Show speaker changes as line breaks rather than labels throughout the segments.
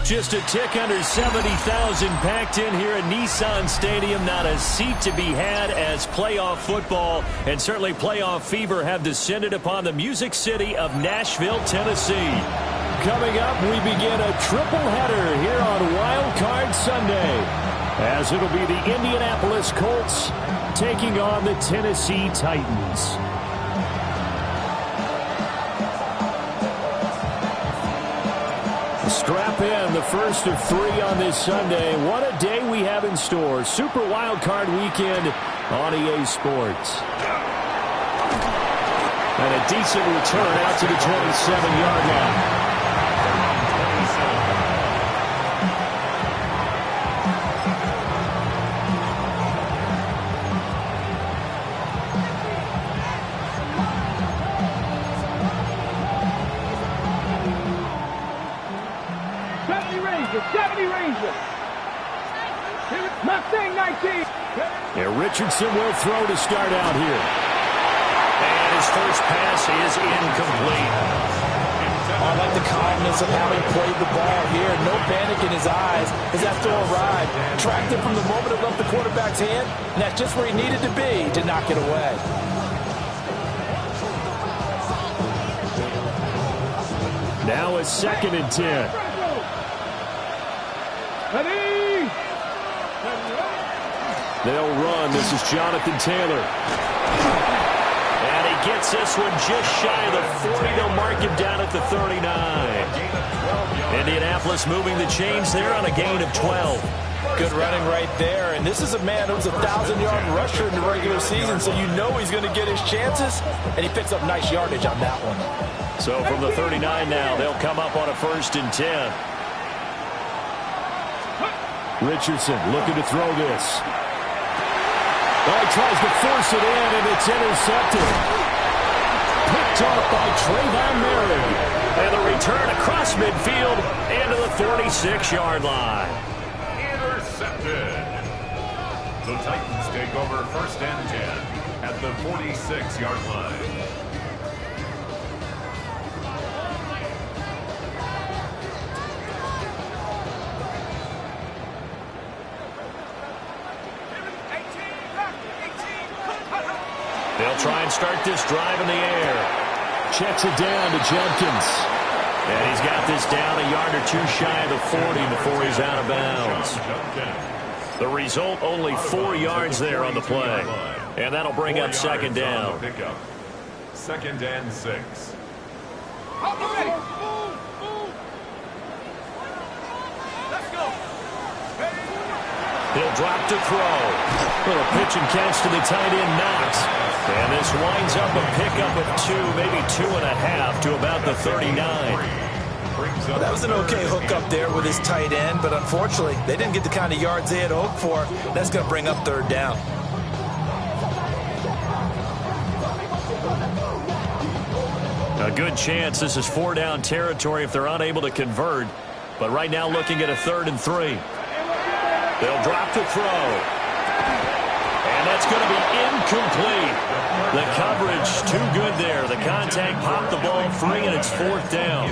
Just a tick under 70,000 packed in here at Nissan Stadium. Not a seat to be had as playoff football and certainly playoff fever have descended upon the Music City of Nashville, Tennessee. Coming up, we begin a triple-header here on Wild Card Sunday, as it'll be the Indianapolis Colts taking on the Tennessee Titans. Strap in, the first of 3 on this Sunday. What a day we have in store. Super Wild Card Weekend on EA Sports. And a decent return out to the 27-yard line. Yeah, Richardson will throw to start out here. And his first pass is incomplete.
I like the calmness of how he played the ball here. No panic in his eyes as that throw arrived. Tracked it from the moment it left the quarterback's hand, and that's just where he needed to be to knock it away.
Now a 2nd and 10. They'll run. This is Jonathan Taylor. And he gets this one just shy of the 40. They'll mark him down at the 39. Indianapolis moving the chains there on a gain of 12.
Good running right there. And this is a man who's a 1,000-yard rusher in the regular season, so you know he's going to get his chances. And he picks up nice yardage on that one.
So from the 39 now, they'll come up on a 1st and 10. Richardson looking to throw this. Oh, he tries to force it in, and it's intercepted. Picked off by Trayvon Merrick. And the return across midfield and to the 46-yard line.
Intercepted. The Titans take over 1st and 10 at the 46-yard line.
They'll try and start this drive in the air. Checks it down to Jenkins. And he's got this down a yard or 2 shy of the 40 before he's out of bounds. The result, only 4 yards there on the play. And that'll bring up 2nd down.
2nd and 6.
He'll drop to throw. Little pitch and catch to the tight end, Knox. And this winds up a pickup of 2, maybe 2.5 to about the 39.
Well, that was an okay hook up there with his tight end, but unfortunately, they didn't get the kind of yards they had hoped for. That's going to bring up third down.
A good chance this is 4-down territory if they're unable to convert. But right now looking at a 3rd and 3. They'll drop to throw. And that's going to be incomplete. The coverage too good there. The contact popped the ball free, and it's 4th down.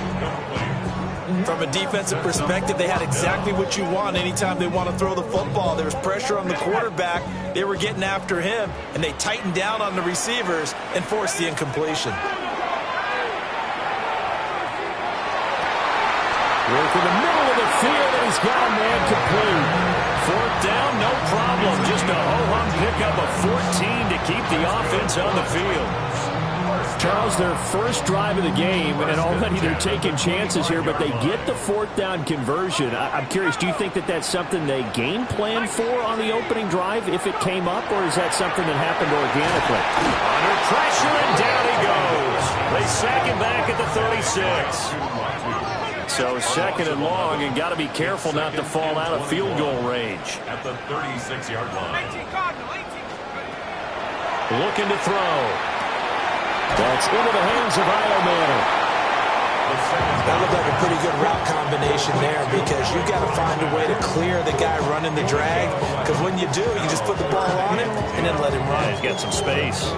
From a defensive perspective, they had exactly what you want anytime they want to throw the football. There was pressure on the quarterback. They were getting after him, and they tightened down on the receivers and forced the incompletion.
Work in the middle of the field, and he's got a man complete. 4th down, no problem. Just a ho-hum pickup of 14 to keep the offense on the field.
Charles, their first drive of the game, and already they're taking chances here, but they get the 4th down conversion. I'm curious, do you think that that's something they game planned for on the opening drive if it came up, or is that something that happened organically?
Under pressure, and down he goes. They sack him back at the 36. So 2nd and long, and got to be careful not to fall out of field goal range.
At the 36-yard line.
Looking to throw. That's into the hands of Iomanner.
That looked like a pretty good route combination there, because you've got to find a way to clear the guy running the drag, because when you do, you just put the ball on him and then let him run.
Yeah, he's got some space.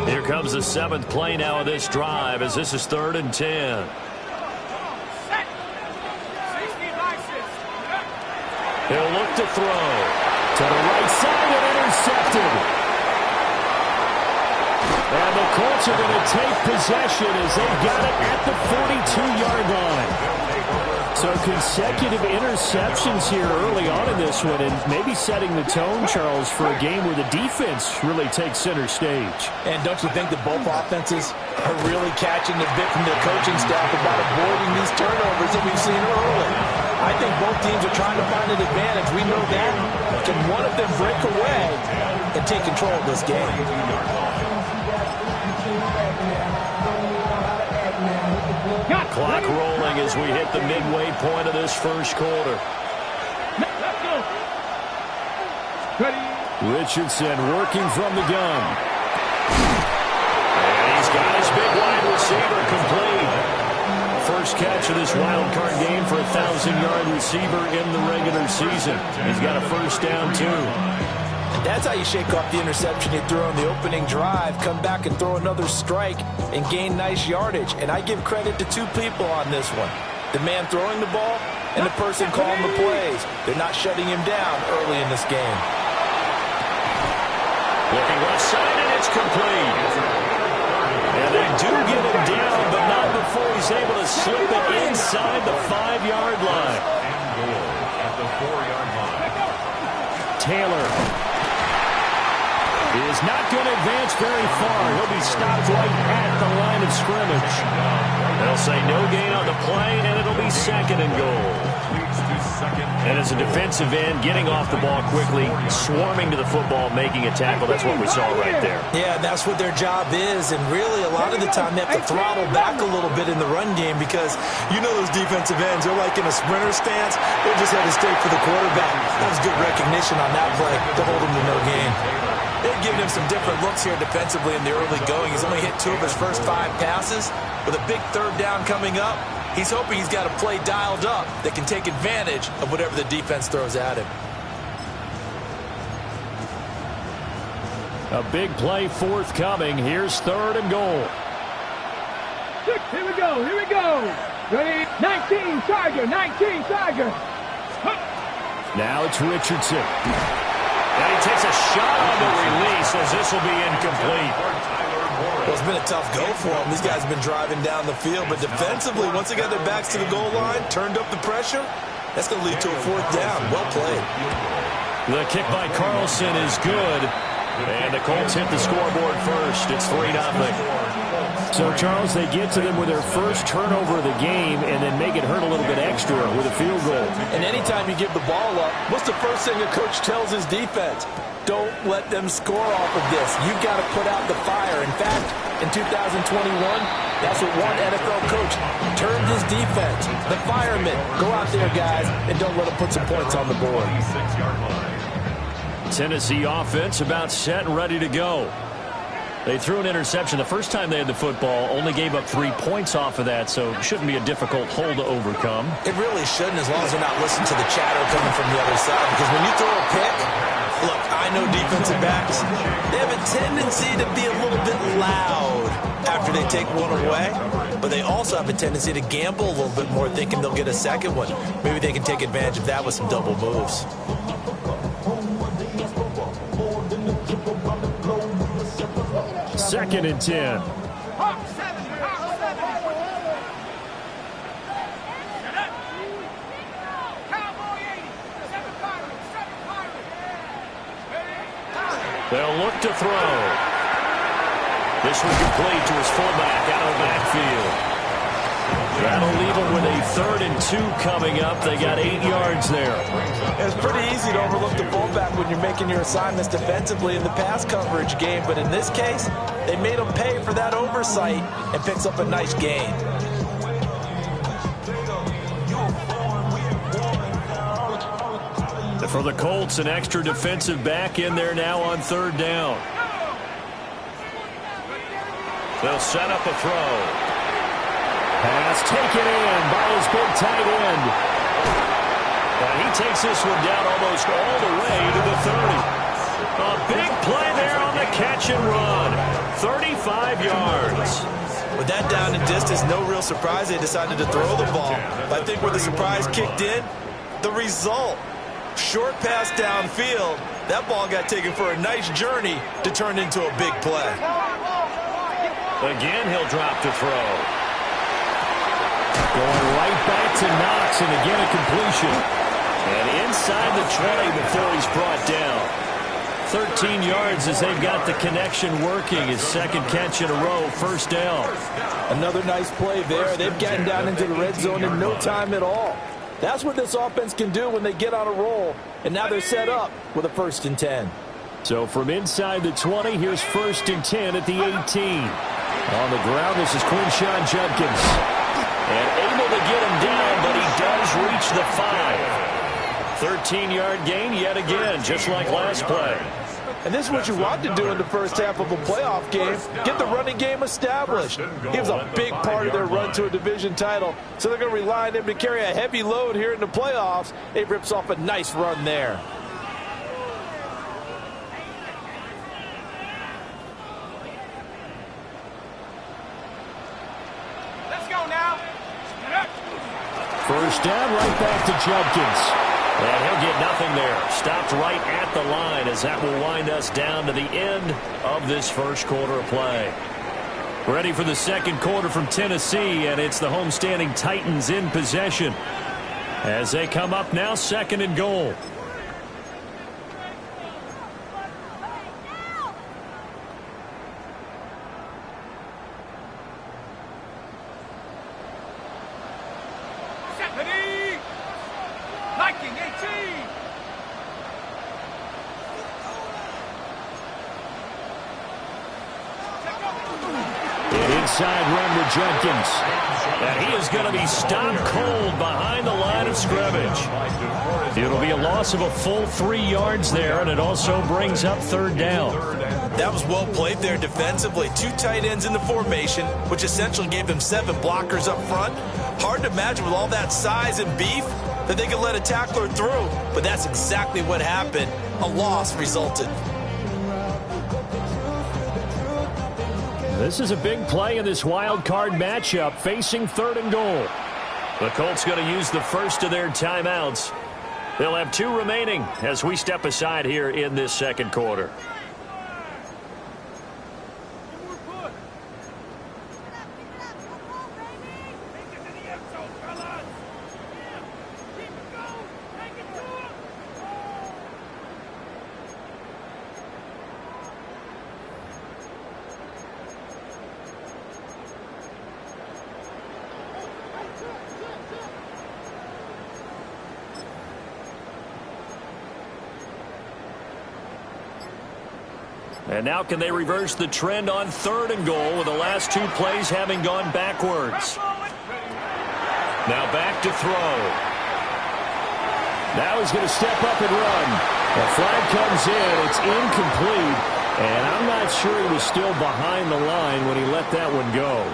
Here comes the 7th play now of this drive, as this is 3rd and 10. He'll look to throw. To the right side and intercepted. And the Colts are going to take possession as they got it at the 42-yard line. So consecutive interceptions here early on in this one, and maybe setting the tone, Charles, for a game where the defense really takes center stage.
And don't you think that both offenses are really catching the bit from their coaching staff about avoiding these turnovers that we've seen early? I think both teams are trying to find an advantage. We know that. Can one of them break away and take control of this game?
Clock rolling as we hit the midway point of this first quarter. Richardson working from the gun. And he's got his big wide receiver complete. First catch of this wild card game for a 1,000-yard receiver in the regular season. He's got a first down, too.
That's how you shake off the interception you threw on the opening drive, come back and throw another strike and gain nice yardage. And I give credit to 2 people on this one. The man throwing the ball and the person calling the plays. They're not shutting him down early in this game.
Looking left side, and it's complete. And they do get him down, but not before he's able to slip it inside the 5-yard line.
At the 4-yard line.
Taylor is not going to advance very far. He'll be stopped right at the line of scrimmage. They'll say no gain on the play, and it'll be 2nd and goal. And as a defensive end, getting off the ball quickly, swarming to the football, making a tackle, that's what we saw right there.
Yeah, that's what their job is, and really a lot of the time they have to throttle back a little bit in the run game, because you know those defensive ends, they're like in a sprinter stance. They're just headed straight for the quarterback. That was good recognition on that play to hold him to no gain. They've given him some different looks here defensively in the early going. He's only hit 2 of his first 5 passes. With a big 3rd down coming up, he's hoping he's got a play dialed up that can take advantage of whatever the defense throws at him.
A big play forthcoming. Here's 3rd and goal.
Here we go. Here we go. Ready? 19 Tiger. 19 Tiger.
Now it's Richardson. And he takes a shot on the release as this will be incomplete.
Well, it's been a tough go for them. These guys have been driving down the field, but defensively, once they got their backs to the goal line, turned up the pressure, that's going to lead to a 4th down. Well played.
The kick by Carlson is good. And the Colts hit the scoreboard first. It's 3-0.
So, Charles, they get to them with their first turnover of the game and then make it hurt a little bit extra with a field goal.
And anytime you give the ball up, what's the first thing a coach tells his defense? Don't let them score off of this. You've got to put out the fire. In fact, in 2021, that's what one NFL coach turned his defense. The firemen. Go out there, guys, and don't let them put some points on the board.
Tennessee offense about set and ready to go. They threw an interception the first time they had the football, only gave up 3 points off of that, so it shouldn't be a difficult hole to overcome.
It really shouldn't, as long as they're not listening to the chatter coming from the other side, because when you throw a pick, look, I know defensive backs, they have a tendency to be a little bit loud after they take one away, but they also have a tendency to gamble a little bit more, thinking they'll get a second one. Maybe they can take advantage of that with some double moves.
Second and 10.
They'll look to throw. This was complete to his fullback out of the backfield. That'll leave them with a 3rd and 2 coming up. They got 8 yards there.
It's pretty easy to overlook the fullback when you're making your assignments defensively in the pass coverage game, but in this case, they made him pay for that oversight and picks up a nice gain.
For the Colts, an extra defensive back in there now on 3rd down. They'll set up a throw.
Pass taken in by his big tight end.
And he takes this one down almost all the way to the 30. A big play there on the catch and run. 35 yards.
With that down and distance, no real surprise they decided to throw the ball. I think where the surprise kicked in, the result. Short pass downfield. That ball got taken for a nice journey to turn into a big play.
Again, he'll drop to throw.
Going right back to Knox, and again a completion.
And inside the 20 before he's brought down. 13 yards as they've got the connection working. His second catch in a row, 1st down.
Another nice play there. They've gotten down into the red zone in no time at all. That's what this offense can do when they get on a roll. And now they're set up with a 1st and 10.
So from inside the 20, here's 1st and 10 at the 18. On the ground, this is Quinshawn Judkins.
And able to get him down, but he does reach the 5. 13-yard gain yet again, just like last play.
And this is what you want to do in the first half of a playoff game. Get the running game established. He was a big part of their run to a division title. So they're going to rely on him to carry a heavy load here in the playoffs. It rips off a nice run there.
Let's go now.
1st down, right back to Judkins.
And he'll get nothing there. Stopped right at the line as that will wind us down to the end of this first quarter of play. Ready for the second quarter from Tennessee, and it's the homestanding Titans in possession as they come up now 2nd and goal.
Inside run with Judkins.
And he is going to be stopped cold behind the line of scrimmage. It'll be a loss of a full 3 yards there, and it also brings up 3rd down.
That was well played there defensively. 2 tight ends in the formation, which essentially gave them 7 blockers up front. Hard to imagine with all that size and beef that they could let a tackler through, but that's exactly what happened. A loss resulted.
This is a big play in this wild card matchup, facing 3rd and goal.
The Colts going to use the first of their timeouts. They'll have 2 remaining as we step aside here in this second quarter. And now can they reverse the trend on 3rd and goal with the last 2 plays having gone backwards? Now back to throw.
Now he's going to step up and run. The flag comes in. It's incomplete. And I'm not sure he was still behind the line when he let that one go.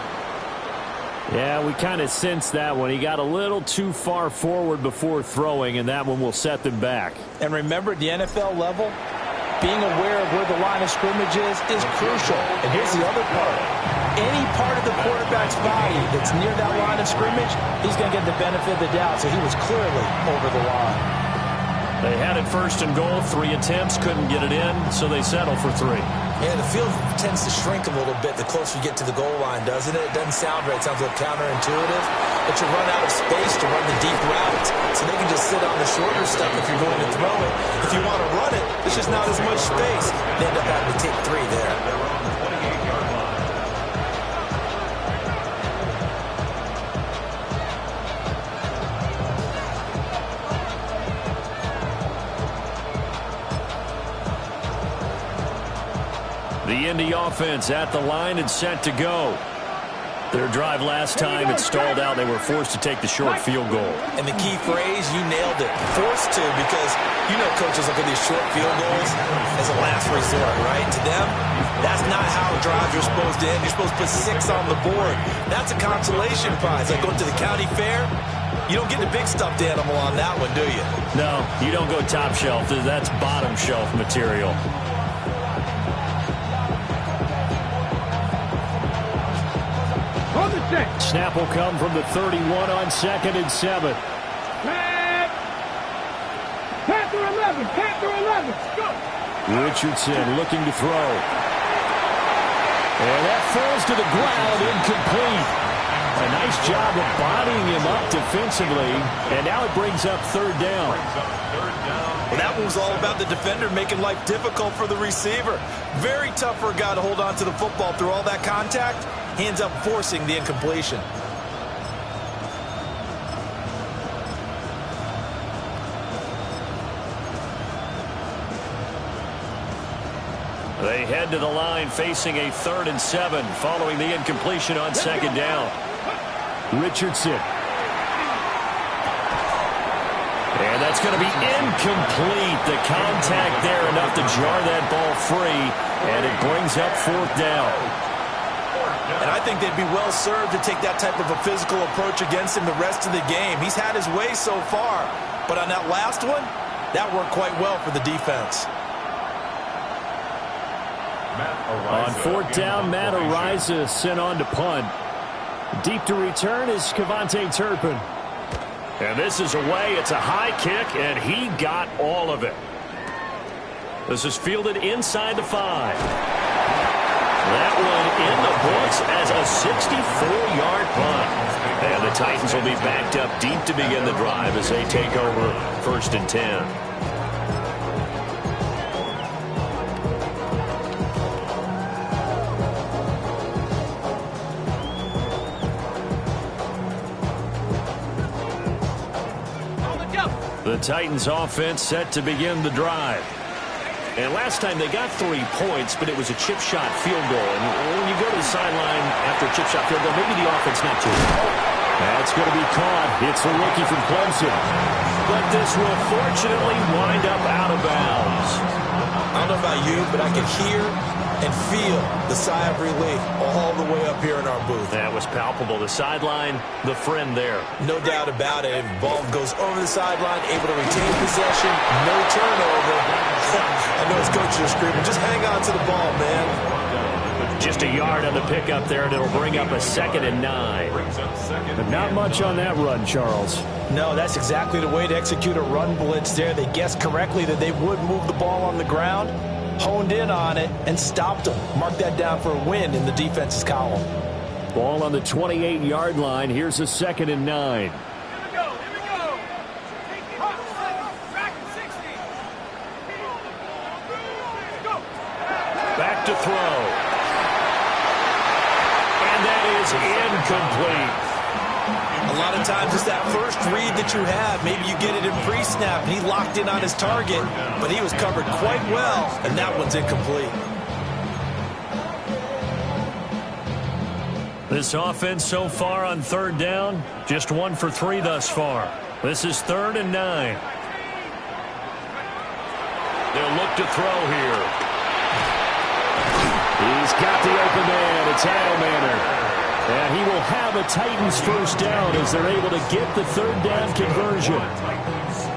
Yeah, we kind of sensed that one. He got a little too far forward before throwing, and that one will set them back.
And remember, at the NFL level, being aware of where the line of scrimmage is crucial. And here's the other part. Any part of the quarterback's body that's near that line of scrimmage, he's going to get the benefit of the doubt. So he was clearly over the line.
They had it 1st and goal. 3 attempts, couldn't get it in, so they settle for 3.
Yeah, the field tends to shrink a little bit the closer you get to the goal line, doesn't it? It doesn't sound right. It sounds a little counterintuitive. But you run out of space to run the deep routes. So they can just sit on the shorter stuff if you're going to throw it. If you want to run it, there's just not as much space. They end up having to take 3 there.
The Indy offense at the line and set to go. Their drive last time, it stalled out. They were forced to take the short field goal.
And the key phrase, you nailed it. Forced to, because you know coaches look at these short field goals as a last resort, right? To them, that's not how drives are supposed to end. You're supposed to put 6 on the board. That's a consolation prize. Like going to the county fair, you don't get the big stuffed animal on that one, do you?
No, you don't go top shelf. That's bottom shelf material.
Snap will come from the 31 on 2nd and 7.
Panther 11, Panther 11, go!
Richardson looking to throw. And that falls to the ground, incomplete. A nice job of bodying him up defensively, and now it brings up 3rd down.
Well, that one was all about the defender making life difficult for the receiver. Very tough for a guy to hold on to the football through all that contact. He ends up forcing the incompletion.
They head to the line facing a 3rd and 7 following the incompletion on 2nd down.
Richardson.
And that's going to be incomplete. The contact there enough to jar that ball free, and it brings up 4th down.
And I think they'd be well served to take that type of a physical approach against him the rest of the game. He's had his way so far, but on that last one, that worked quite well for the defense.
On 4th down, Matt Ariza sent on to punt. Deep to return is Kevontae Turpin.
And this is away. It's a high kick, and he got all of it. This is fielded inside the 5. That one in the books as a 64-yard punt. And the Titans will be backed up deep to begin the drive as they take over 1st and 10. The Titans offense set to begin the drive. And last time they got 3 points, but it was a chip shot field goal. And when you go to the sideline after a chip shot field goal, maybe the offense not too.
That's going to be caught. It's the rookie from Clemson.
But this will fortunately wind up out of bounds.
I don't know about you, but I can hear and feel the sigh of relief all the way up here in our booth.
That was palpable. The sideline, the friend there.
No doubt about it. The ball goes over the sideline, able to retain possession, no turnover. I know his coaches are screaming, just hang on to the ball, man.
Just a yard on the pickup there, and it'll bring up a 2nd and 9.
But not much on that run, Charles.
No, that's exactly the way to execute a run blitz there. They guessed correctly that they would move the ball on the ground, honed in on it, and stopped them. Mark that down for a win in the defense's column.
Ball on the 28-yard line. Here's a 2nd and 9.
Back to throw. And that is incomplete.
A lot of times it's that first read that you have. Maybe you get it in pre-snap, and he locked in on his target, but he was covered quite well, and that one's incomplete.
This offense so far on third down, just 1 for 3 thus far. This is 3rd and 9. They'll look to throw here.
He's got the open man. It's Edelman. And he will have a Titans first down as they're able to get the third down conversion.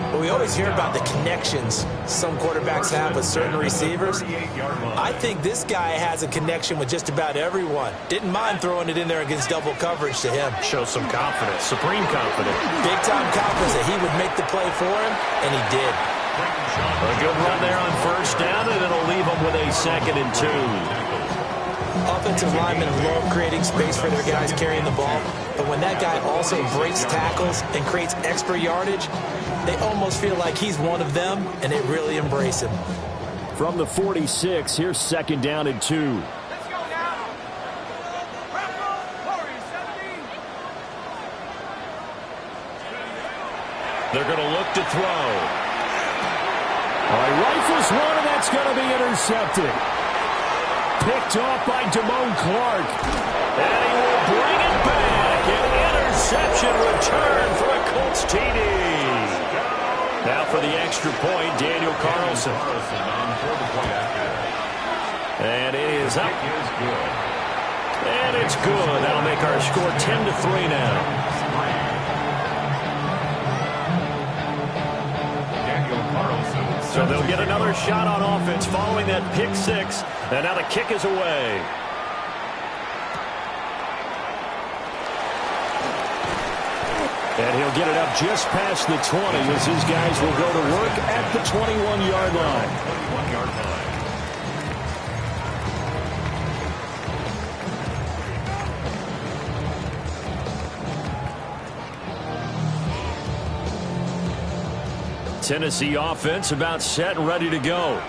Well, we always hear about the connections some quarterbacks have with certain receivers. I think this guy has a connection with just about everyone. Didn't mind throwing it in there against double coverage to him.
Shows some confidence, supreme confidence.
Big-time confidence that he would make the play for him, and he did.
A good run there on first down, and it'll leave them with a 2nd and 2.
Offensive linemen love creating space for their guys carrying the ball, but when that guy also breaks tackles and creates extra yardage, they almost feel like he's one of them, and they really embrace him.
From the 46, here's 2nd down and 2.
Let's go now.
They're going to look to throw.
All right, rifles one, and that's going to be intercepted. Picked off by Damone Clark.
And he will bring it back. An interception return for a Colts TD. Now for the extra point, Daniel Carlson. And it is up. And it's good. That'll make our score 10-3 now. So they'll get another shot on offense following that pick 6. And now the kick is away.
And he'll get it up just past the 20 as his guys will go to work at the 21-yard line.
Tennessee offense about set and ready to go.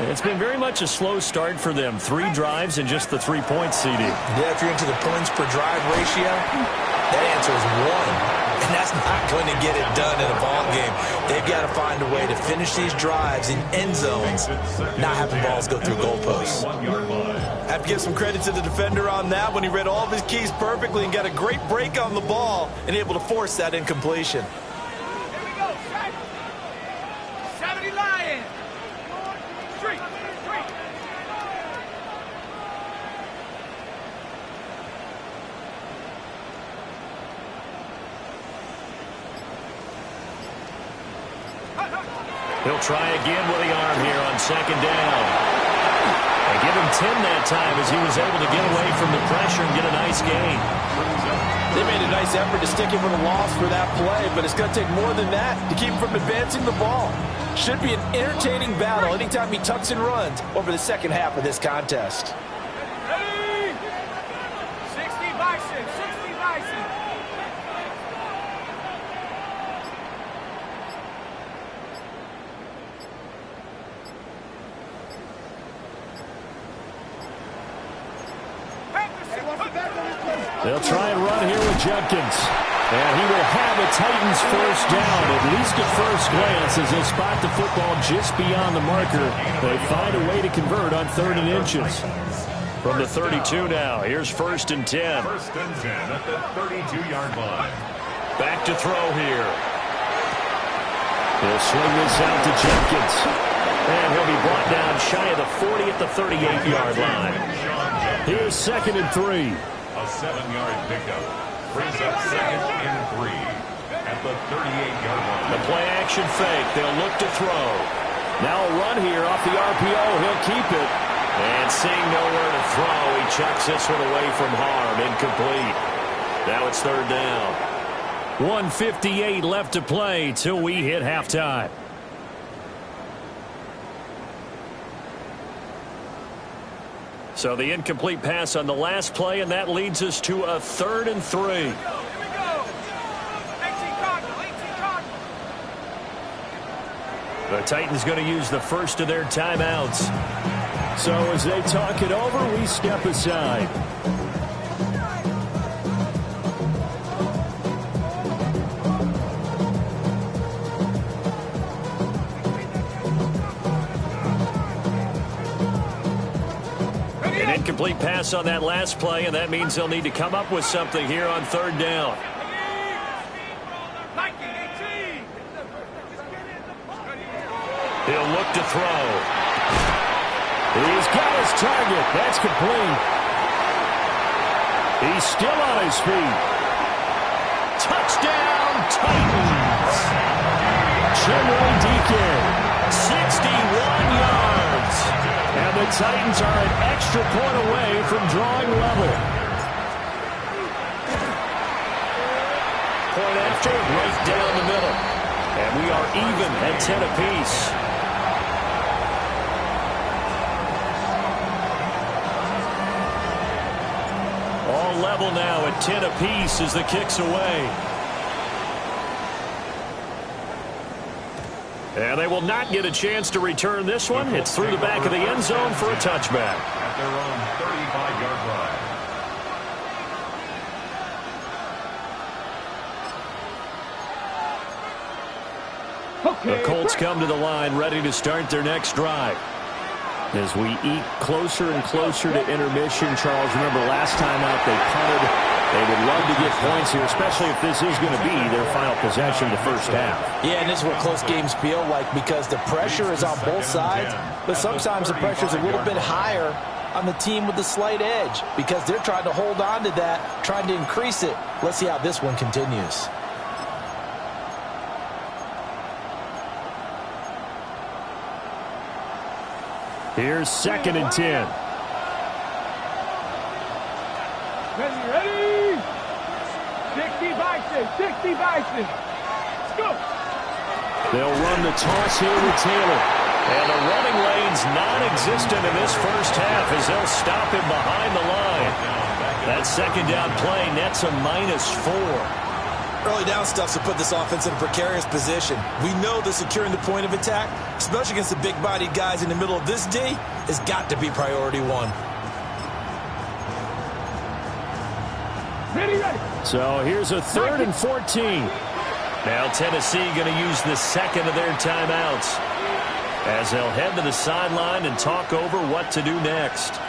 It's been very much a slow start for them. 3 drives and just the 3 points, CD.
Yeah, if you're into the points per drive ratio, that answer is 1. And that's not going to get it done in a ball game. They've got to find a way to finish these drives in end zones, not having balls go through goalposts. I have to give some credit to the defender on that when he read all of his keys perfectly and got a great break on the ball and able to force that incompletion.
He'll try again with the arm here on 2nd down. They give him 10 that time as he was able to get away from the pressure and get a nice gain.
They made a nice effort to stick him with a loss for that play, but it's going to take more than that to keep him from advancing the ball. Should be an entertaining battle anytime he tucks and runs over the second half of this contest.
Ready? 60 Bison, 60 Bison.
They'll try and run here with Judkins. And he will have a Titans first down, at least at first glance, as they spot the football just beyond the marker. They find a way to convert on 3rd and inches.
From the 32 now, here's 1st and 10.
1st and 10 at the 32-yard line.
Back to throw here.
He'll swing this out to Judkins.
And he'll be brought down shy of the 40 at the 38-yard line.
Here's 2nd and 3.
A 7-yard pickup brings up 2nd and 3 at the 38-yard line.
The play action fake. They'll look to throw.
Now a run here off the RPO. He'll keep it.
And seeing nowhere to throw, he chucks this one away from harm. Incomplete. Now it's 3rd down. 1:58 left to play till we hit halftime. So the incomplete pass on the last play, and that leads us to a 3rd and 3.
Here we go. 18 Cardinal, 18 Cardinal.
The Titans going to use the first of their timeouts.
So as they talk it over, we step aside.
incomplete pass on that last play, and that means they'll need to come up with something here on third down. He'll look to throw.
He's got his target. That's complete. He's still on his feet.
Touchdown, Titans.
Chinway Deacon.
61 yards.
And the Titans are an extra point away from drawing level.
Point after, right down the middle. And we are even at 10 apiece. All level now at 10 apiece as the kick's away. And they will not get a chance to return this one. It's through the back of the end zone for a touchback.
At their own 35-yard line.
The Colts come to the line ready to start their next drive. As we eke closer and closer to intermission, Charles, remember last time out they punted. They would love to get points here, especially if this is going to be their final possession of the first half.
Yeah, and this is what close games feel like because the pressure is on both sides, but sometimes the pressure is a little bit higher on the team with the slight edge because they're trying to hold on to that, trying to increase it. Let's see how this one continues.
Here's 2nd and 10.
Ready? 60 Bison. 60 Bison. Let's go.
They'll run the toss here with Taylor.
And the running lane's non-existent in this first half as they'll stop him behind the line. That second down play nets a -4.
Early down stuff to put this offense in a precarious position. We know that securing the point of attack, especially against the big-bodied guys in the middle of this D, has got to be priority one.
Ready.
So here's a 3rd and 14.
Now Tennessee going to use the second of their timeouts as they'll head to the sideline and talk over what to do next.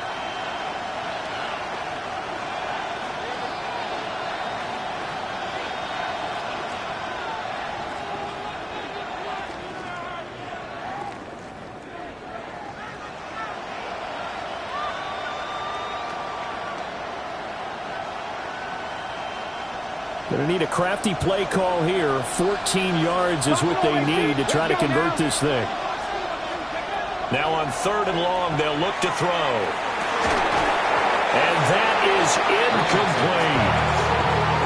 Going to need a crafty play call here. 14 yards is what they need to try to convert this thing.
Now on 3rd and long, they'll look to throw. And that is incomplete.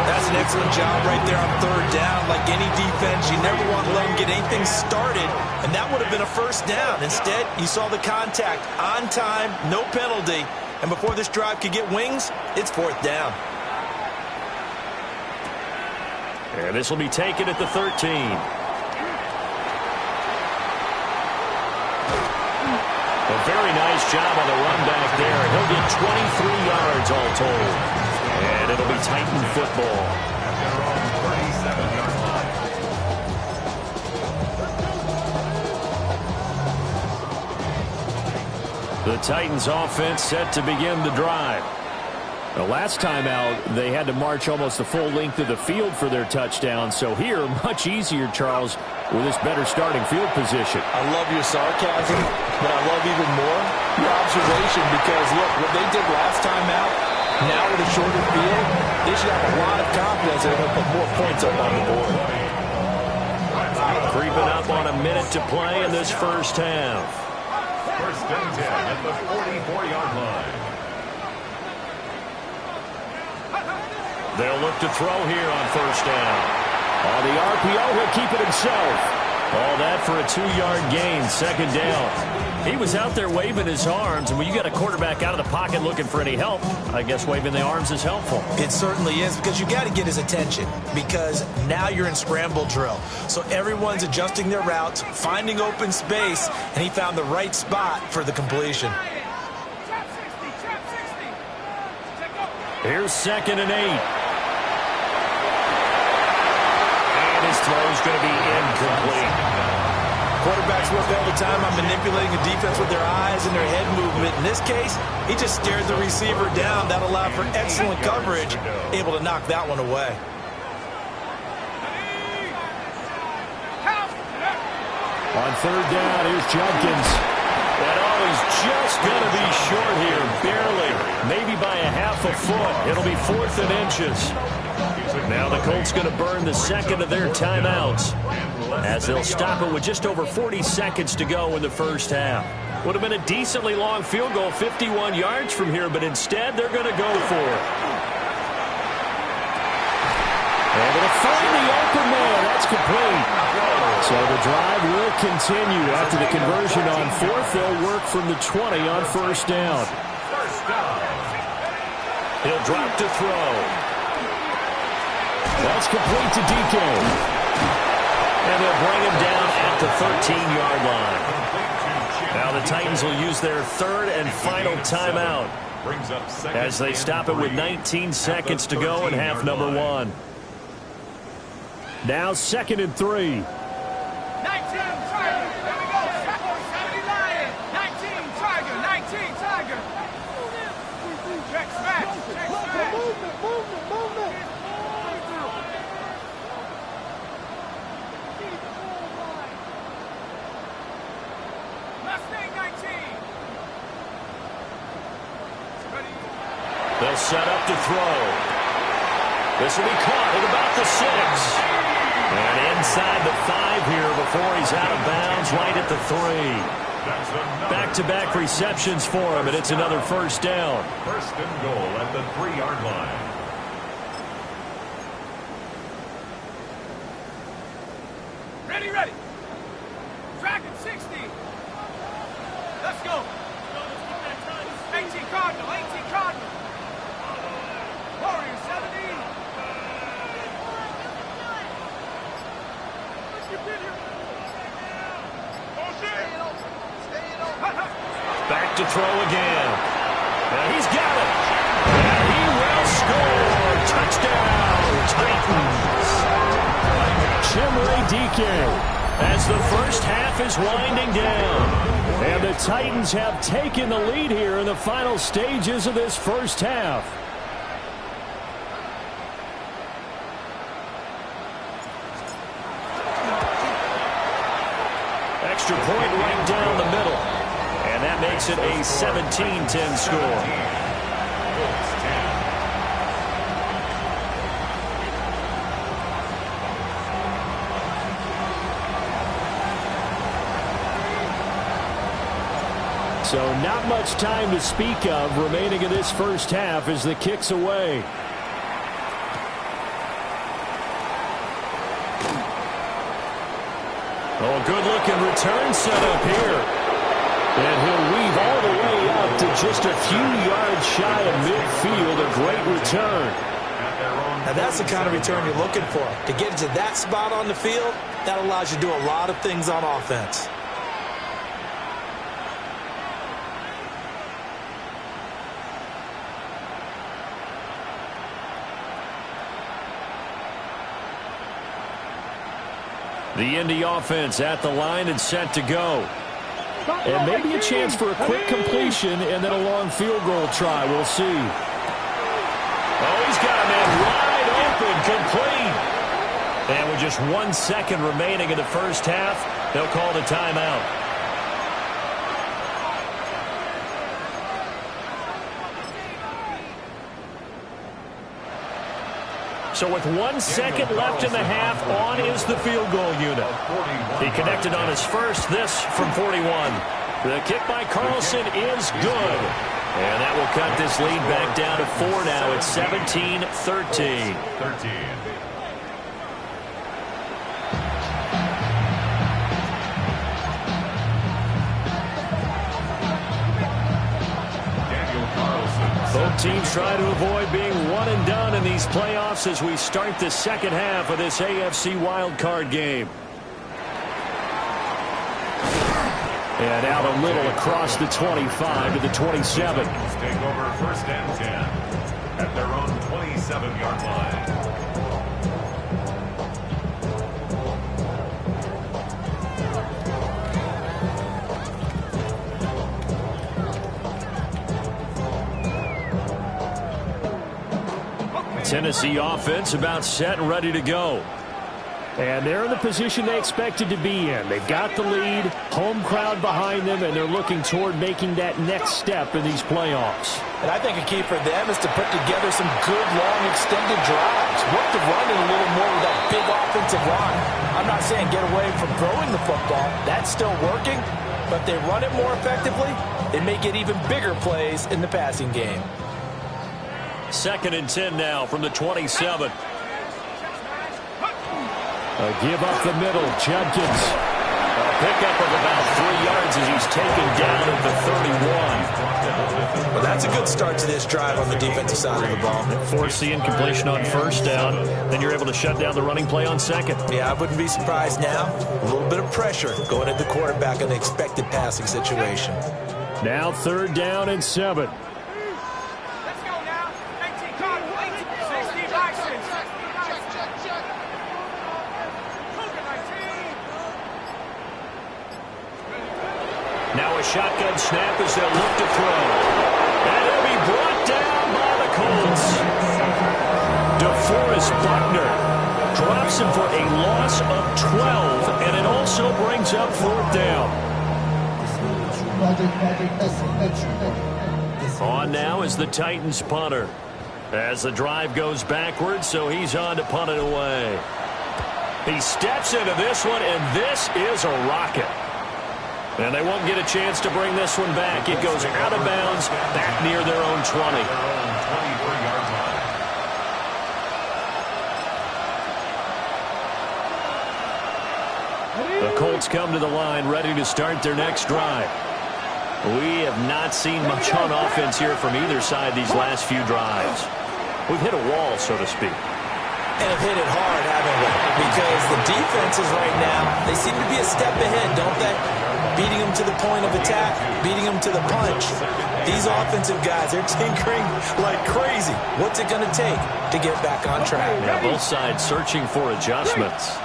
That's an excellent job right there on 3rd down. Like any defense, you never want to let them get anything started, and that would have been a first down. Instead, you saw the contact on time, no penalty, and before this drive could get wings, it's 4th down.
And this will be taken at the 13. A very nice job on the run back there. He'll get 23 yards all told. And it'll be Titan football.
At their own 37-yard line.
The Titans offense set to begin the drive.
The last time out, they had to march almost the full length of the field for their touchdown. So here, much easier, Charles, with this better starting field position.
I love your sarcasm, but I love even more your observation because, look, what they did last time out, now with a shorter field, they should have a lot of confidence they're going to put more points up on the board.
Creeping up on a minute to play in this first half.
1st and 10 at the 44-yard line.
They'll look to throw here on 1st down.
On the RPO, he'll keep it himself.
All that for a 2-yard gain, 2nd down. He was out there waving his arms, and when you got a quarterback out of the pocket looking for any help, I guess waving the arms is helpful.
It certainly is because you got to get his attention because now you're in scramble drill. So everyone's adjusting their routes, finding open space, and he found the right spot for the completion.
Here's 2nd and 8. And his throw's going to be incomplete.
Quarterbacks guesswork all the time on manipulating the defense with their eyes and their head movement. In this case, he just stared the receiver down. That allowed for excellent coverage, able to knock that one away.
On third down, here's Jenkins.
And he's just going to be short here, barely, maybe by a half a foot. It'll be 4th and inches. Now the Colts going to burn the second of their timeouts as they'll stop it with just over 40 seconds to go in the first half. Would have been a decently long field goal, 51 yards from here, but instead they're going to go for it. Able to find the open man. That's complete. So the drive will continue after the conversion on 4th. They'll work from the 20 on 1st down. He'll drop to throw.
That's complete to DK.
And they'll bring him down at the 13-yard line. Now the Titans will use their 3rd and final timeout as they stop it with 19 seconds to go in half number 1.
Now 2nd and 3.
19 Tiger. There we go. 70 Lion. 19 Tiger. 19 Tiger. Check smash. Check smash. Movement. Mustang 19. Ready.
They'll set up to throw. This will be caught at about the 6. And inside the 5 here before he's out of bounds, right at the 3. Back-to-back receptions for him, and it's another 1st down.
1st and goal at the 3-yard line.
Ready. Dragon 60. Let's go. 18 Cardinal. Warrior 70.
Back to throw again. And he's got it. And he will score. Touchdown, Titans.
Chimley DK.
As the first half is winding down.
And the Titans have taken the lead here in the final stages of this first half.
Extra point right down the middle. And that makes it a 17-10 score.
So not much time to speak of remaining in this first half as the kick's away.
Oh, good-looking return set up here.
And he'll weave all the way up to just a few yards shy of midfield. A great return.
Now that's the kind of return you're looking for. To get to that spot on the field, that allows you to do a lot of things on offense.
The Indy offense at the line and set to go.
And maybe a chance for a quick completion and then a long field goal try. We'll see.
Oh, he's got a man wide open, complete. And with just 1 second remaining in the first half, they'll call the timeout. So with 1 second left in the half, on is the field goal unit. He connected on his first, this from 41. The kick by Carlson is good. And that will cut this lead back down to 4 now. It's 17-13. Both teams try to avoid being one and done in these playoffs as we start the second half of this AFC wildcard game.
And out a little across the 25 to the 27.
Take over 1st and 10 at their own 27-yard line.
Tennessee offense about set and ready to go.
And they're in the position they expected to be in. They've got the lead, home crowd behind them, and they're looking toward making that next step in these playoffs.
And I think a key for them is to put together some good, long, extended drives. Work the run in a little more with that big offensive line. I'm not saying get away from throwing the football. That's still working. But if they run it more effectively, they may get even bigger plays in the passing game.
2nd and 10 now from the 27.
A give up the middle, Judkins.
A pickup of about 3 yards as he's taken down at the 31.
Well, that's a good start to this drive on the defensive side of the ball.
Force the incompletion on 1st down. Then you're able to shut down the running play on 2nd.
Yeah, I wouldn't be surprised now. A little bit of pressure going at the quarterback in the expected passing situation.
Now 3rd down and 7.
Now a shotgun snap as they'll look to throw. And it'll be brought down by the Colts. DeForest Buckner drops him for a loss of 12, and it also brings up 4th down. On now is the Titans punter. As the drive goes backwards, so he's on to punt it away. He steps into this one, and this is a rocket. And they won't get a chance to bring this one back. It goes out of bounds back near their own 20. The Colts come to the line ready to start their next drive. We have not seen much on offense here from either side these last few drives. We've hit a wall, so to speak.
And have hit it hard, haven't we? Because the defenses right now, they seem to be a step ahead, don't they? Beating them to the point of attack, beating them to the punch. These offensive guys, they're tinkering like crazy. What's it going to take to get back on track?
Yeah, both sides searching for adjustments.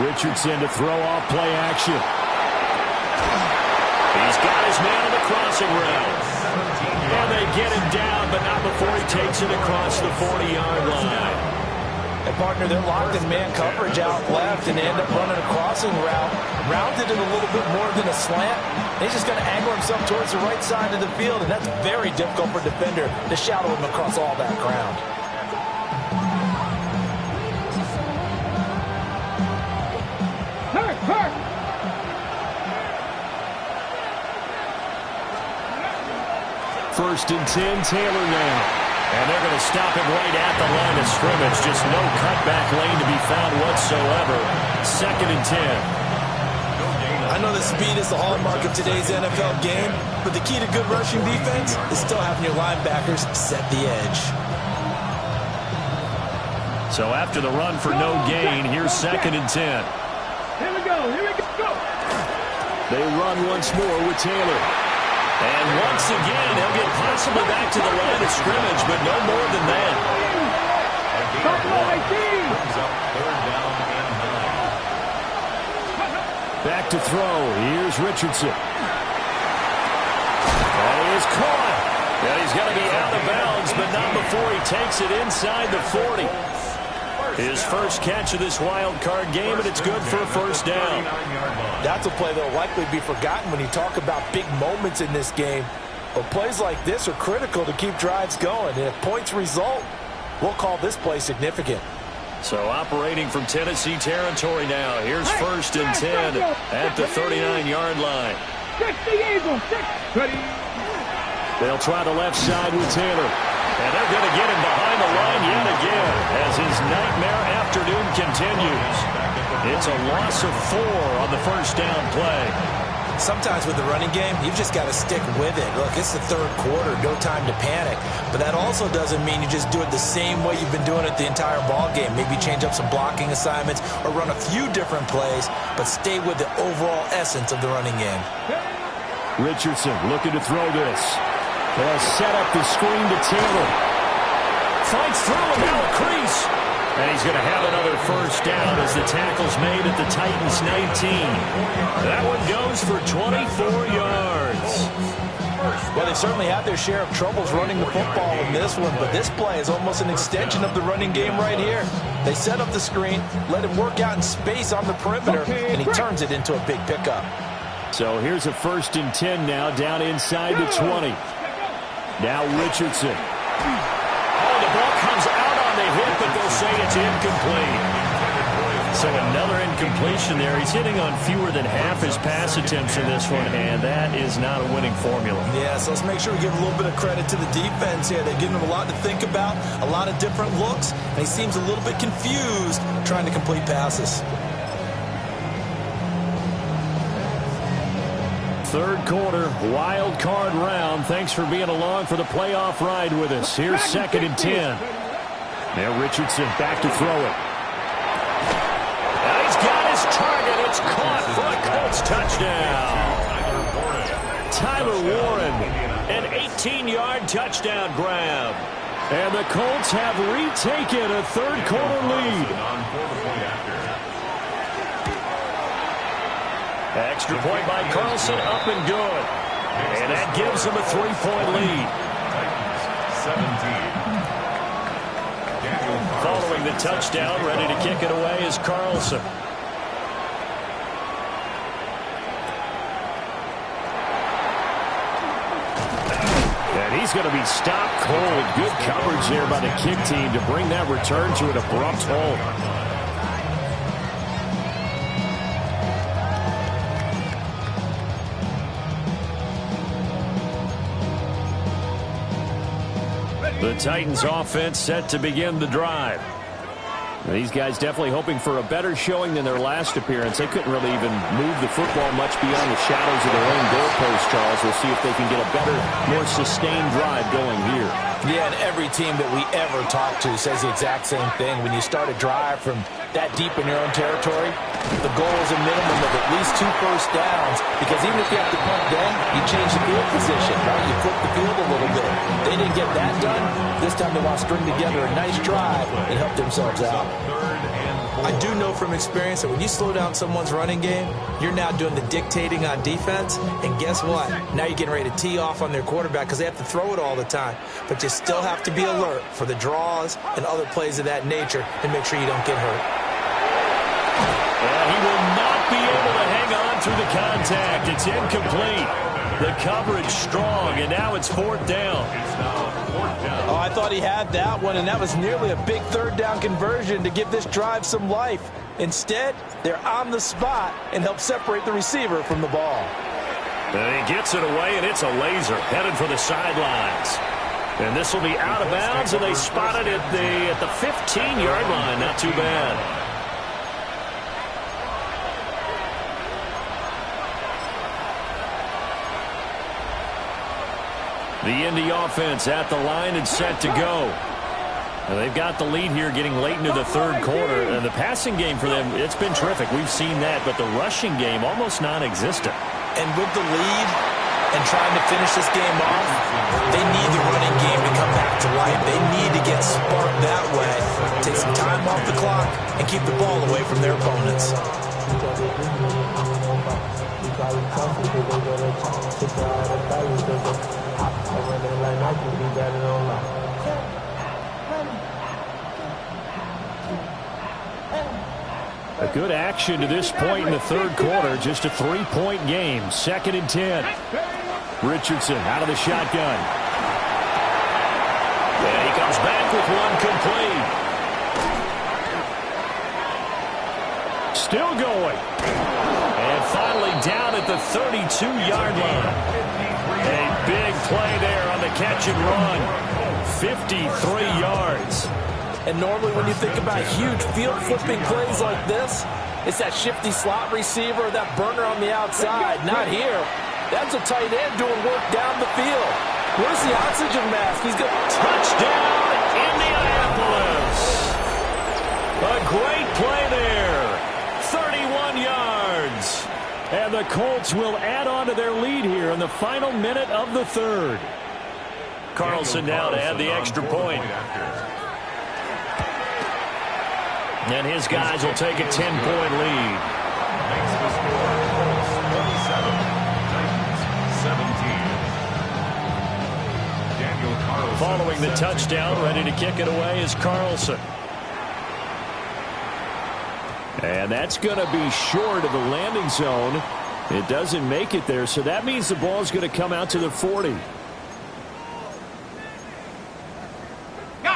Richardson to throw off play action.
He's got his man on the crossing route. And they get him down, but not before he takes it across the 40-yard line.
And partner, they're locked in man coverage out left, and they end up running a crossing route. Rounded it a little bit more than a slant. He's just going to angle himself towards the right side of the field, and that's very difficult for a defender to shadow him across all that ground.
First and 10, Taylor now.
And they're going to stop him right at the line of scrimmage. Just no cutback lane to be found whatsoever. 2nd and 10.
I know that speed is the hallmark of today's NFL game, but the key to good rushing defense is still having your linebackers set the edge.
So after the run for no gain, here's 2nd and 10.
Here we go.
They run once more with Taylor.
And once again, he'll get possibly back to the line of scrimmage, but no more than that.
Back to throw. Here's Richardson.
And he is caught. And he's going to be out of bounds, but not before he takes it inside the 40. His first catch of this wild card game, and it's good for a 1st down.
That's a play that will likely be forgotten when you talk about big moments in this game. But plays like this are critical to keep drives going. And if points result, we'll call this play significant.
So operating from Tennessee territory now. Here's 1st and 10 at the 39-yard line.
They'll try the left side with Taylor.
And they're going to get him behind the line yet again as his nightmare afternoon continues. It's a loss of 4 on the 1st down play.
Sometimes with the running game, you've just got to stick with it. Look, it's the 3rd quarter, no time to panic. But that also doesn't mean you just do it the same way you've been doing it the entire ball game. Maybe change up some blocking assignments or run a few different plays, but stay with the overall essence of the running game.
Richardson looking to throw this. They'll set up the screen to Taylor.
Fights through and now a crease. And he's going to have another 1st down as the tackle's made at the Titans' 19. That one goes for 24 yards.
Well, they certainly had their share of troubles running the football in this one, but this play is almost an extension of the running game right here. They set up the screen, let him work out in space on the perimeter, and he turns it into a big pickup.
So here's a 1st and 10 now, down inside the 20. Now Richardson.
Oh, the ball comes out on the hit, but they'll say it's incomplete. So another incompletion there. He's hitting on fewer than half his pass attempts in this one, and that is not a winning formula.
Yeah, so let's make sure we give a little bit of credit to the defense here. They're giving him a lot to think about, a lot of different looks, and he seems a little bit confused trying to complete passes.
Third quarter, wild card round. Thanks for being along for the playoff ride with us. Here's 2nd and 10. Now Richardson back to throw it.
Now he's got his target. It's caught for a Colts touchdown. Tyler Warren, an 18-yard touchdown grab.
And the Colts have retaken a third quarter lead.
Extra point by Carlson, up and good. And that gives him a 3-point lead. 17. Following the touchdown, ready to kick it away is Carlson.
And he's going to be stopped cold. Good coverage there by the kick team to bring that return to an abrupt halt.
The Titans offense set to begin the drive.
These guys definitely hoping for a better showing than their last appearance. They couldn't really even move the football much beyond the shadows of their own goalpost, Charles. We'll see if they can get a better, more sustained drive going here.
Yeah, and every team that we ever talk to says the exact same thing. When you start a drive from that deep in your own territory, the goal is a minimum of at least 2 first downs, because even if you have to punt then, you change the field position, right? You flip the field a little bit. They didn't get that done. This time they want to string together a nice drive and help themselves out.
I do know from experience that when you slow down someone's running game, you're now doing the dictating on defense. And guess what? Now you're getting ready to tee off on their quarterback because they have to throw it all the time. But you still have to be alert for the draws and other plays of that nature and make sure you don't get hurt.
And he will not be able to hang on through the contact. It's incomplete. The coverage strong, and now it's 4th down.
Oh, I thought he had that one, and that was nearly a big 3rd down conversion to give this drive some life. Instead, they're on the spot and help separate the receiver from the ball.
And he gets it away, and it's a laser headed for the sidelines. And this will be out of bounds, and they spot it at the 15-yard line. Not too bad. The Indy offense at the line and set to go. Now they've got the lead here getting late into the 3rd quarter. And the passing game for them, it's been terrific. We've seen that. But the rushing game, almost non-existent.
And with the lead and trying to finish this game off, they need the running game to come back to life. They need to get sparked that way. Take some time off the clock and keep the ball away from their opponents.
A good action to this point in the 3rd quarter. Just a 3-point game. 2nd and 10. Richardson out of the shotgun.
And he comes back with one complete.
Still going.
And finally down at the 32-yard line. A big play there on the catch and run. 53 yards.
And normally when you think about huge field-flipping plays like this, it's that shifty slot receiver or that burner on the outside. Not here. That's a tight end doing work down the field. Where's the oxygen mask? He's got
touchdown, Indianapolis. A great play there. 31 yards.
And the Colts will add on to their lead here in the final minute of the 3rd.
Carlson now to add the extra point. And his guys will take a 10-point lead.
Makes the score 27, Titans 17.
Following the touchdown, ready to kick it away is Carlson. And that's going to be short of the landing zone. It doesn't make it there, so that means the ball is going to come out to the 40.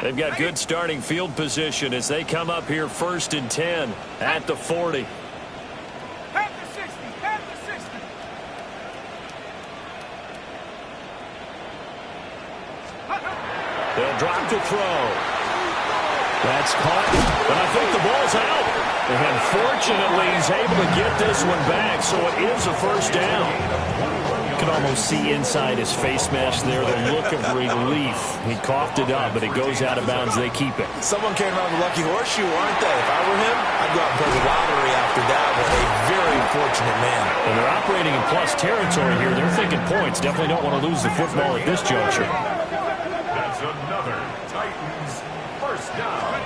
They've got good starting field position as they come up here 1st and 10 at the 40. They'll drop to throw. That's caught, but I think the ball's out. And fortunately, he's able to get this one back, so it is a first down. You can almost see inside his face mask there the look of relief. He coughed it up, but it goes out of bounds. They keep it.
Someone came around the lucky horseshoe, aren't they? If I were him, I'd go out and play the lottery after that with a very fortunate man.
And they're operating in plus territory here. They're thinking points. Definitely don't want to lose the football at this juncture.
That's another Titans first down.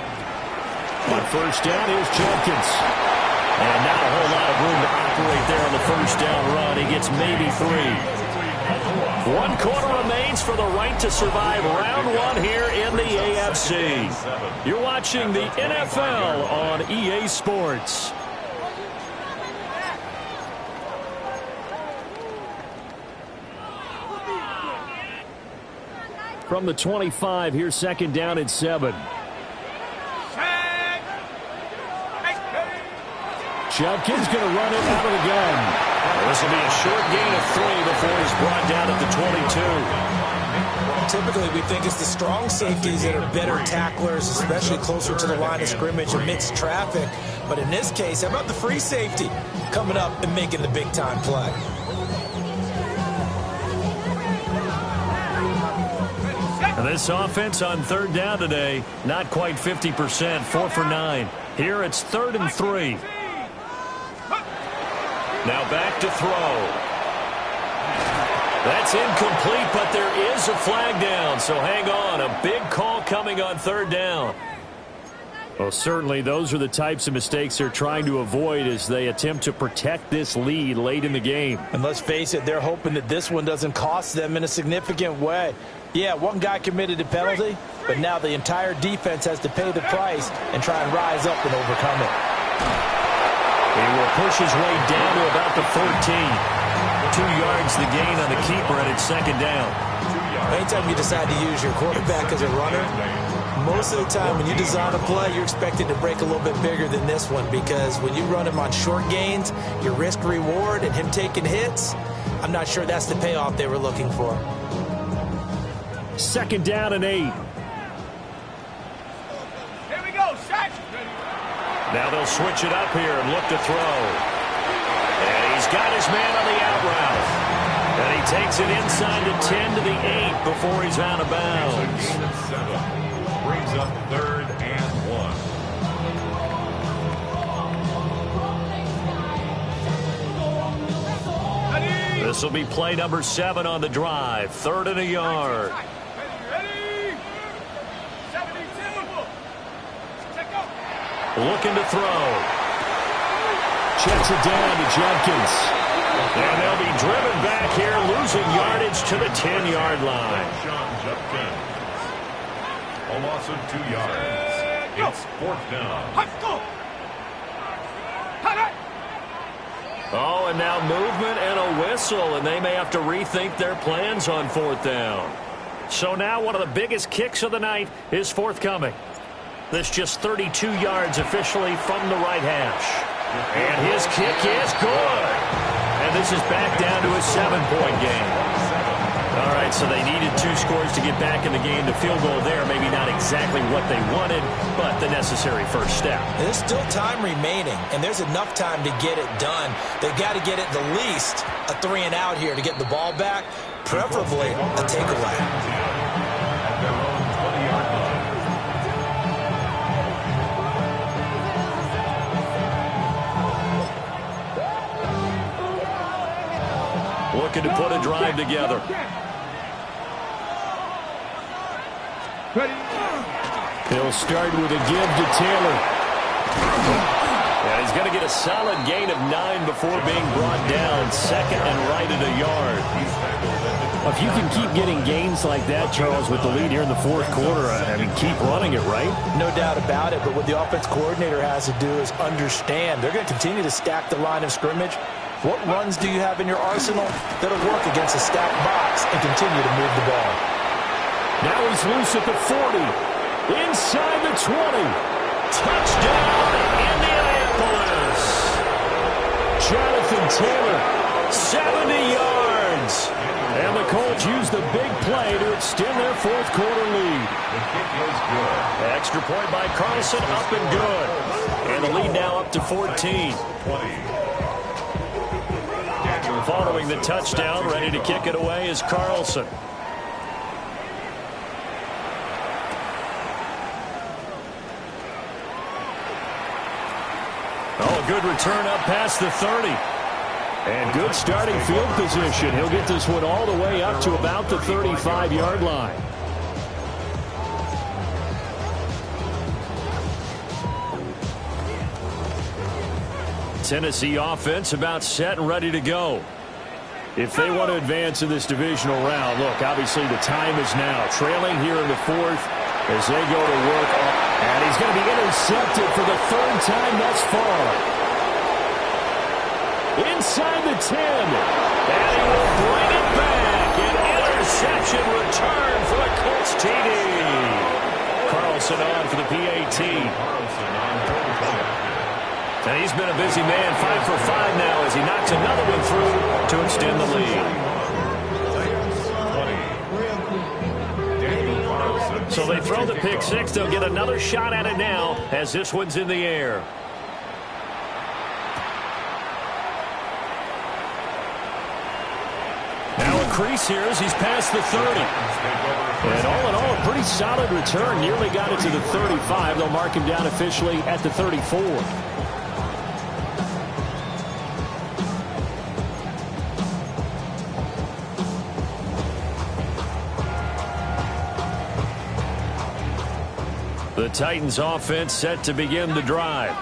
On first down is Jenkins. And not a whole lot of room to operate there on the first down run. He gets maybe 3. 1 quarter remains for the right to survive round 1 here in the AFC. You're watching the NFL on EA Sports. From the 25, here's 2nd down and 7. Jenkins going to run it out of the gun. This will be a short gain of 3 before he's brought down at the 22.
Typically, we think it's the strong safeties that are better tacklers, especially closer to the line of scrimmage amidst traffic. But in this case, how about the free safety coming up and making the big-time play?
This offense on 3rd down today, not quite 50%, 4 for 9. Here it's 3rd and 3. Now back to throw. That's incomplete, but there is a flag down, so hang on. A big call coming on 3rd down. Well, certainly those are the types of mistakes they're trying to avoid as they attempt to protect this lead late in the game.
And let's face it, they're hoping that this one doesn't cost them in a significant way. Yeah, one guy committed a penalty, but now the entire defense has to pay the price and try and rise up and overcome it.
He will push his way down to about the 14. 2 yards the gain on the keeper, and it's 2nd down.
Anytime you decide to use your quarterback as a runner, most of the time when you design a play, you're expected to break a little bit bigger than this one, because when you run him on short gains, your risk-reward and him taking hits, I'm not sure that's the payoff they were looking for.
2nd down and 8.
Here we go, set.
Now they'll switch it up here and look to throw. And he's got his man on the out route. And he takes it inside the 10 to the 8 before he's out of bounds.
Gain of 7. Brings up 3rd and 1.
This will be play number 7 on the drive. 3rd and a yard. Looking to throw. Checks it down to Jenkins. And they'll be driven back here, losing yardage to the 10-yard line.
A loss of 2 yards. It's 4th down.
Oh, and now movement and a whistle, and they may have to rethink their plans on 4th down. So now one of the biggest kicks of the night is forthcoming. This just 32 yards officially from the right hash. And his kick is good. And this is back down to a 7-point game. All right, so they needed 2 scores to get back in the game. The field goal there, maybe not exactly what they wanted, but the necessary first step.
There's still time remaining, and there's enough time to get it done. They've got to get it the least a 3 and out here to get the ball back, preferably a takeaway.
Looking to put a drive together. He'll start with a give to Taylor. And he's going to get a solid gain of 9 before being brought down. 2nd and right at a yard.
If you can keep getting gains like that, Charles, with the lead here in the fourth quarter, I mean, keep running it, right?
No doubt about it, but what the offense coordinator has to do is understand they're going to continue to stack the line of scrimmage. What runs do you have in your arsenal that'll work against a stacked box and continue to move the ball?
Now he's loose at the 40. Inside the 20.
Touchdown, Indianapolis.
Jonathan Taylor,
70 yards.
And the Colts use the big play to extend their fourth quarter lead.
The kick is good.
Extra point by Carlson, up and good. And the lead now up to 14.
20.
Following the touchdown, ready to kick it away is Carlson. Oh, a good return up past the 30.
And good starting field position. He'll get this one all the way up to about the 35-yard line.
Tennessee offense about set and ready to go.
If they want to advance in this divisional round, look, obviously the time is now. Trailing here in the fourth as they go to work. And he's going to be intercepted for the third time thus far. Inside the 10.
And he will bring it back. An interception return for the Colts TD. Carlson on for the PAT. And he's been a busy man, 5 for 5 now as he knocks another one through to extend the lead. So they throw the pick six. They'll get another shot at it now as this one's in the air. Now a crease here as he's past the 30.
And all in all, a pretty solid return. Nearly got it to the 35. They'll mark him down officially at the 34.
The Titans offense set to begin the drive.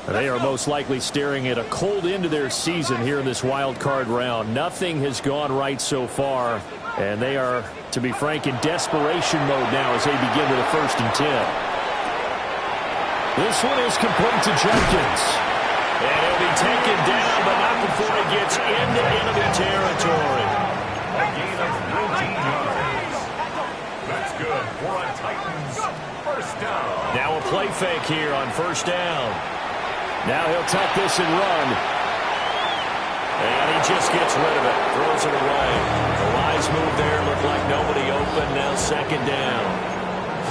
They are most likely staring at a cold end to their season here in this wild card round. Nothing has gone right so far, and they are, to be frank, in desperation mode now as they begin with a 1st and 10. This one is complete to Jenkins.
And he'll be taken down, but not before he gets into enemy territory.
A gain of 19 yards. That's good for a Titans first down.
Now a play fake here on 1st down.
Now he'll tuck this and run.
And he just gets rid of it. Throws it away. The wise move there. Looked like nobody open. Now 2nd down.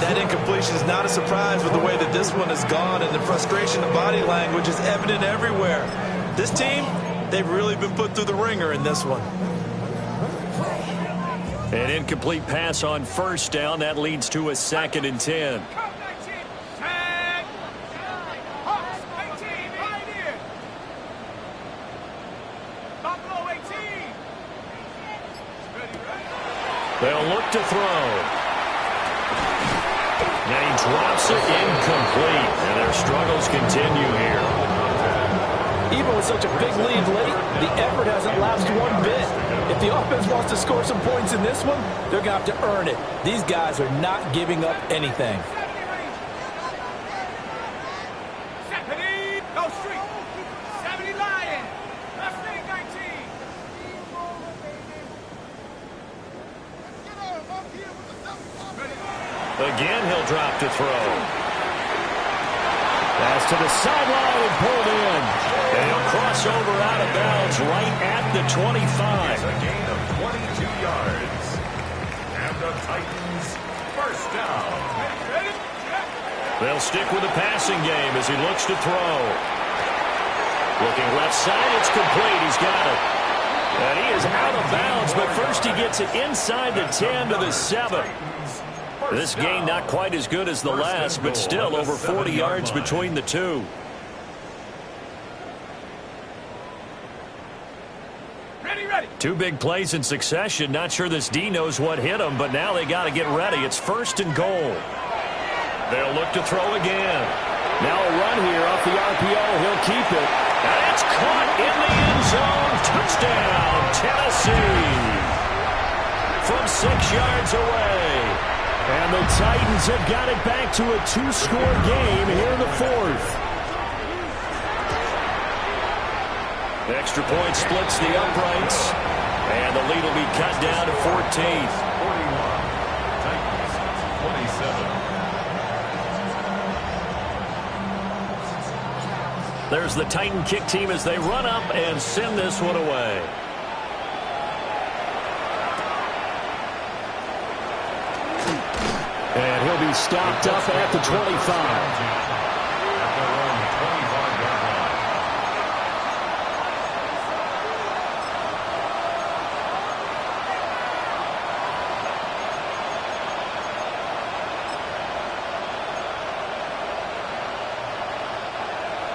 That incompletion is not a surprise with the way that this one has gone, and the frustration of body language is evident everywhere. This team, they've really been put through the ringer in this one.
An incomplete pass on 1st down. That leads to a 2nd and 10. They'll look to throw. Now he drops it incomplete. And their struggles continue here.
Even with such a big lead late, the effort hasn't lapsed one bit. If the offense wants to score some points in this one, they're going to have to earn it. These guys are not giving up anything.
Go street. 70 Lion. Left wing 19.
Again, he'll drop to throw.
Pass to the sideline and pulled in.
And he'll cross over out of bounds right at the 25.
A gain of 22 yards. And the Titans first down.
They'll stick with the passing game as he looks to throw. Looking left side, it's complete. He's got it. And he is out of bounds, but first he gets it inside the 10 to the 7. This game not quite as good as the last, but still over 40 yards between the two.
Ready.
2 big plays in succession. Not sure this D knows what hit him, but now they got to get ready. It's 1st and goal. They'll look to throw again.
Now a run here off the RPO. He'll keep it.
And it's caught in the end zone. Touchdown, Tennessee. from 6 yards away.
And the Titans have got it back to a 2-score game here in the fourth.
Extra point splits the uprights. And the lead will be cut down to 14.
41. Titans 27.
There's the Titan kick team as they run up and send this one away.
And he'll be stopped up at the 25.
At their own 25-yard line.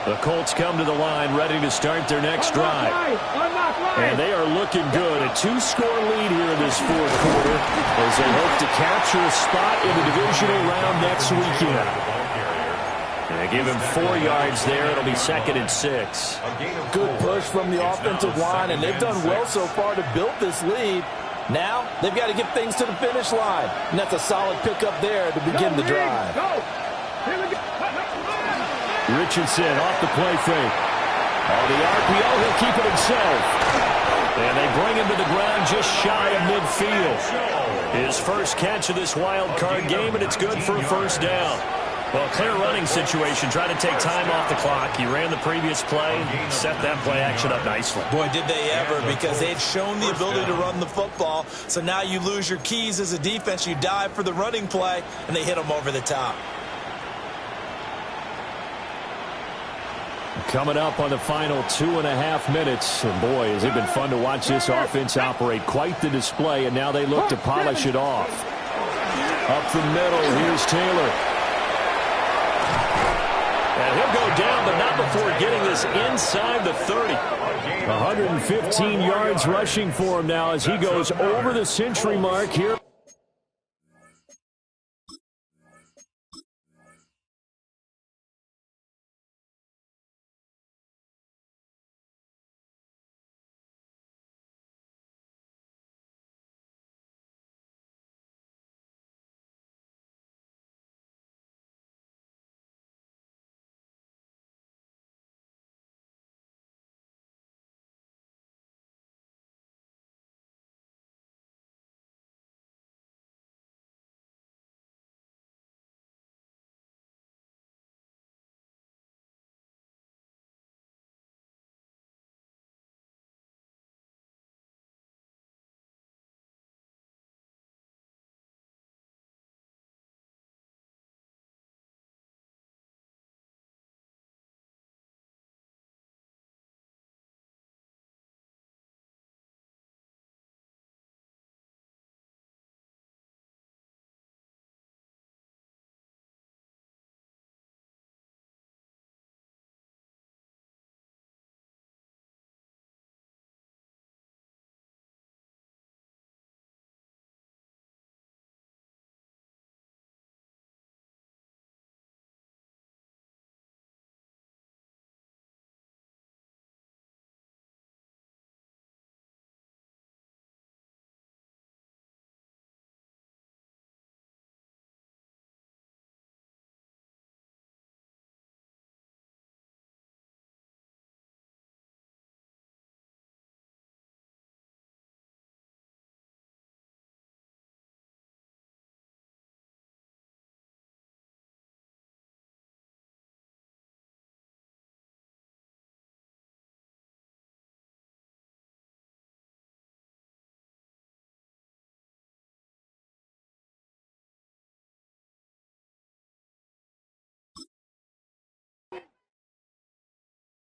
The Colts come to the line ready to start their next drive. And they are looking good. A 2-score lead here in this fourth quarter as they hope to capture a spot in the divisional round next weekend. And they give him 4 yards there. It'll be 2nd and 6.
Good push from the offensive line, and they've done well so far to build this lead. Now they've got to get things to the finish line, and that's a solid pickup there to begin the drive.
Richardson off the play fake. On the RPO, he'll keep it himself.
And they bring him to the ground just shy of midfield. His first catch of this wild card game, and it's good for a first down. Well, clear running situation, trying to take time off the clock. He ran the previous play, set that play action up nicely.
Boy, did they ever, because they had shown the ability to run the football. So now you lose your keys as a defense. You dive for the running play, and they hit them over the top.
Coming up on the final 2.5 minutes. And boy, has it been fun to watch this offense operate. Quite the display, and now they look to polish it off. Up the middle, here's Taylor.
And he'll go down, but not before getting this inside the 30.
115 yards rushing for him now as he goes over the century mark here.